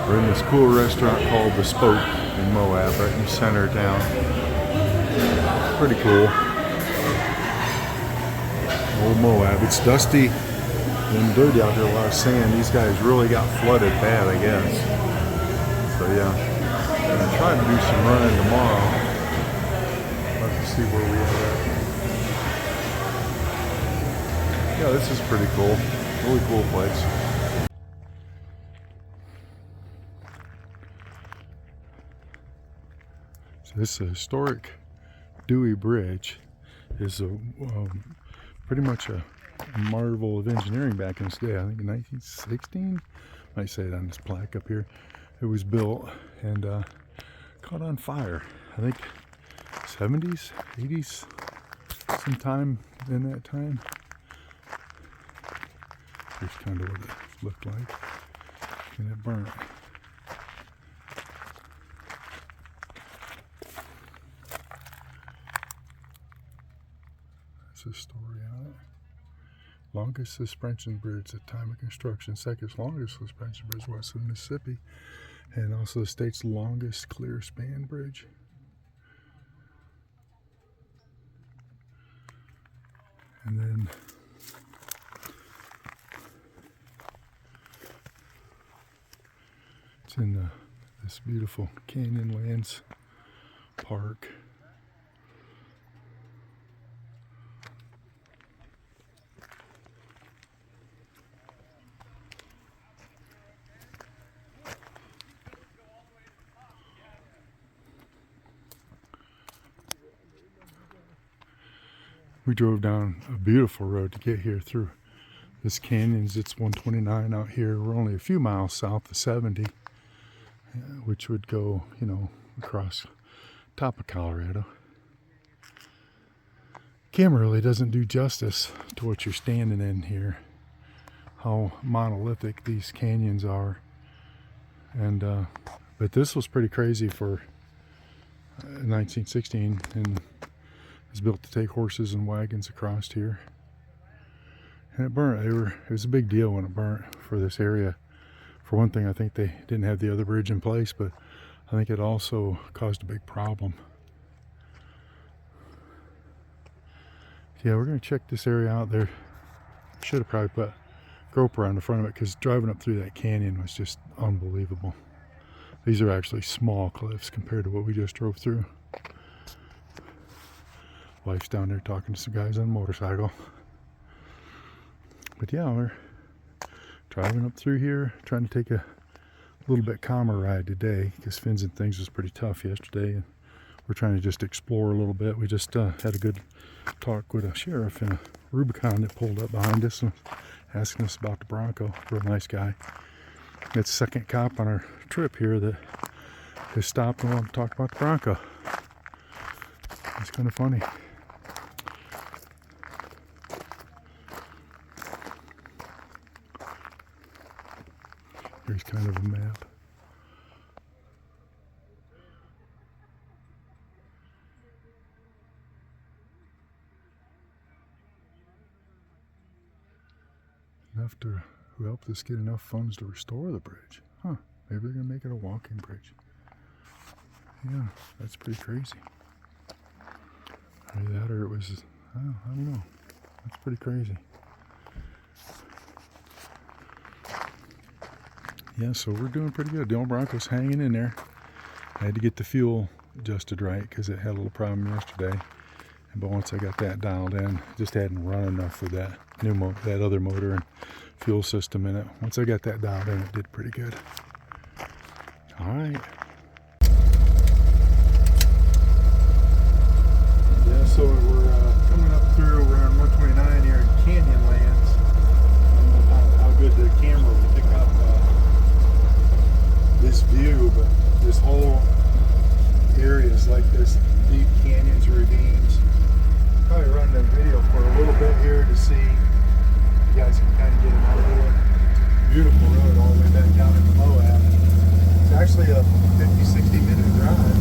We're in this cool restaurant called The Spoke in Moab, right in the center of town. Pretty cool. Old Moab. It's dusty and dirty out there, a lot of sand. These guys really got flooded bad, I guess. So yeah, I'm gonna try to do some running tomorrow. Let's see where we are at. Yeah, this is pretty cool. Really cool place. So this historic Dewey Bridge is pretty much a marvel of engineering back in its day. I think in 1916, I say it on this plaque up here. It was built and caught on fire. I think 70s, 80s, sometime in that time. Here's kind of what it looked like, and it burnt. That's a story on it. Longest suspension bridge at time of construction, second longest suspension bridge west of Mississippi, and also the state's longest clear span bridge. And then it's in this beautiful Canyonlands Park. We drove down a beautiful road to get here through this canyons. It's 129 out here. We're only a few miles south of 70, which would go, you know, across top of Colorado. Camera really doesn't do justice to what you're standing in here, how monolithic these canyons are. And but this was pretty crazy for 1916, and it's built to take horses and wagons across here. And it burnt. It was a big deal when it burnt for this area. For one thing, I think they didn't have the other bridge in place, but I think it also caused a big problem. Yeah, we're going to check this area out there. Should have probably put GoPro on the front of it, because driving up through that canyon was just unbelievable. These are actually small cliffs compared to what we just drove through. Wife's down there talking to some guys on a motorcycle. But yeah, we're driving up through here, trying to take a little bit calmer ride today, because Fins and Things was pretty tough yesterday, and we're trying to just explore a little bit. We just had a good talk with a sheriff in a Rubicon that pulled up behind us and asking us about the Bronco. Real nice guy. It's the second cop on our trip here that has stopped and wanted to talk about the Bronco. It's kind of funny. Here's kind of a map. Enough to help us get enough funds to restore the bridge. Huh, maybe they're gonna make it a walking bridge. Yeah, that's pretty crazy. Either that or it was, I don't know. That's pretty crazy. Yeah, so we're doing pretty good. The old Bronco's hanging in there. I had to get the fuel adjusted right because it had a little problem yesterday. But once I got that dialed in, it just hadn't run enough with that that other motor and fuel system in it. Once I got that dialed in, it did pretty good. All right. Yeah, so we're coming up through, we're on 129 here in Canyonlands. I don't know how good the camera will pick up this view, but this whole area is like this deep canyons, ravines. Probably run the video for a little bit here to see if you guys can kind of get an idea. Beautiful road all the way back down into Moab. It's actually a 50-60 minute drive.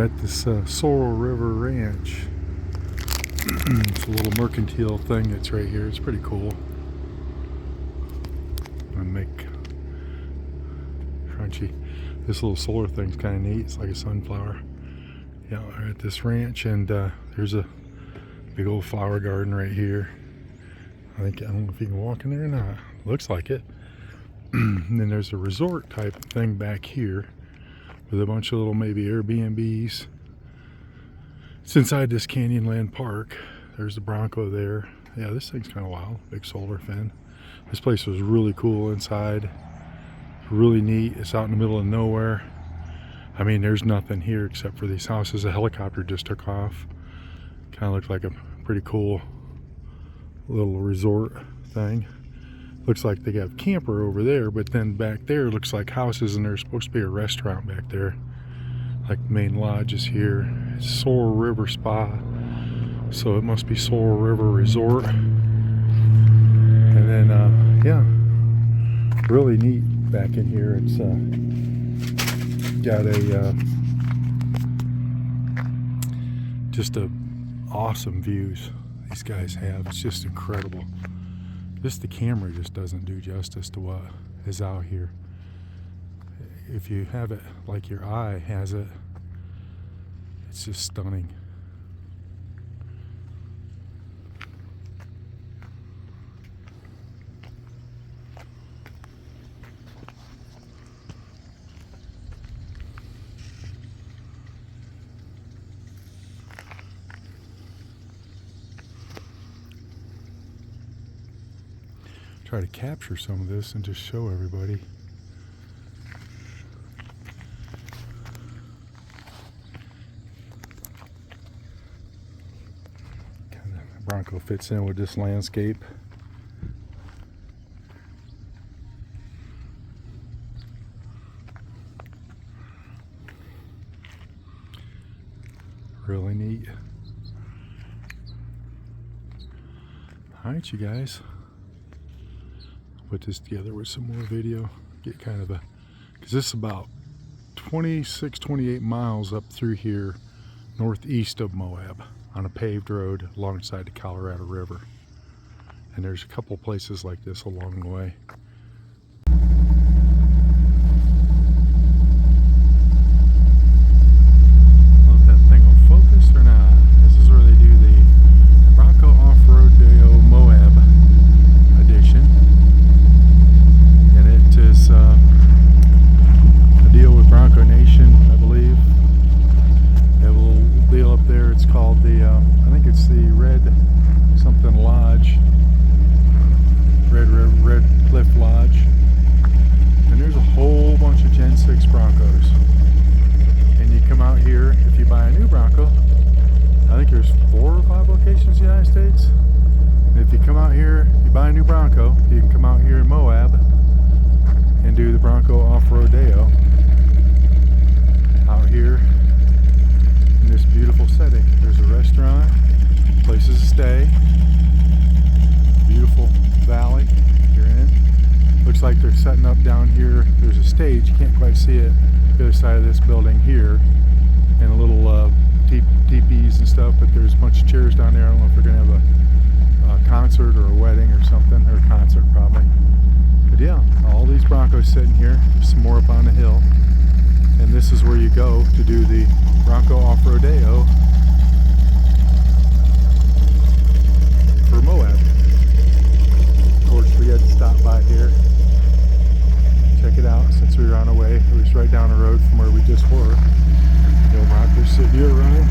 We're at this Sorrel River Ranch. It's a little mercantile thing that's right here. It's pretty cool. I make crunchy. This little solar thing's kind of neat. It's like a sunflower. Yeah, we're at this ranch, and there's a big old flower garden right here. I don't know if you can walk in there or not. Looks like it. And then there's a resort type thing back here with a bunch of little maybe Airbnbs. It's inside this Canyonland Park. There's the Bronco there. Yeah, this thing's kind of wild. Big solar fin. This place was really cool inside. Really neat. It's out in the middle of nowhere. I mean, there's nothing here except for these houses. A helicopter just took off. Kind of looked like a pretty cool little resort thing. Looks like they got a camper over there, but then back there looks like houses, and there's supposed to be a restaurant back there. Like the main lodge is here. It's Sorrel River Spa, so it must be Sorrel River Resort. And then yeah, really neat back in here. It's got a just awesome views these guys have. It's just incredible. The camera just doesn't do justice to what is out here. If you have it like your eye has it, it's just stunning. Try to capture some of this and just show everybody. Kind of Bronco fits in with this landscape. Really neat. Alright, you guys. Put this together with some more video, get kind of because this is about 28 miles up through here northeast of Moab on a paved road alongside the Colorado River, and there's a couple places like this along the way. I don't know if that thing will focus or not. This is where they do the Bronco Off-Road Day Moab edition. Is a deal with Bronco Nation, I believe. They have a little deal up there. It's called the, I think it's the Red something Lodge, Red Cliff Lodge. And there's a whole bunch of Gen 6 Broncos. And you come out here, if you buy a new Bronco, I think there's 4 or 5 locations in the United States. And if you come out here, you buy a new Bronco, you can come out here in Moab and do the Bronco Off-Road Day-O out here in this beautiful setting. There's a restaurant, places to stay, beautiful valley you're in. Looks like they're setting up down here. There's a stage, you can't quite see it, the other side of this building here, and a little teepees and stuff, but there's a bunch of chairs down there. I don't know if they're going to have a concert or a wedding or something, or a concert probably. But yeah, all these Broncos sitting here. There's some more up on the hill. And this is where you go to do the Bronco Off-Road Day-O for Moab. Of course, we had to stop by here. Check it out since we were on our way. It was right down the road from where we just were. The old Broncos sitting here running.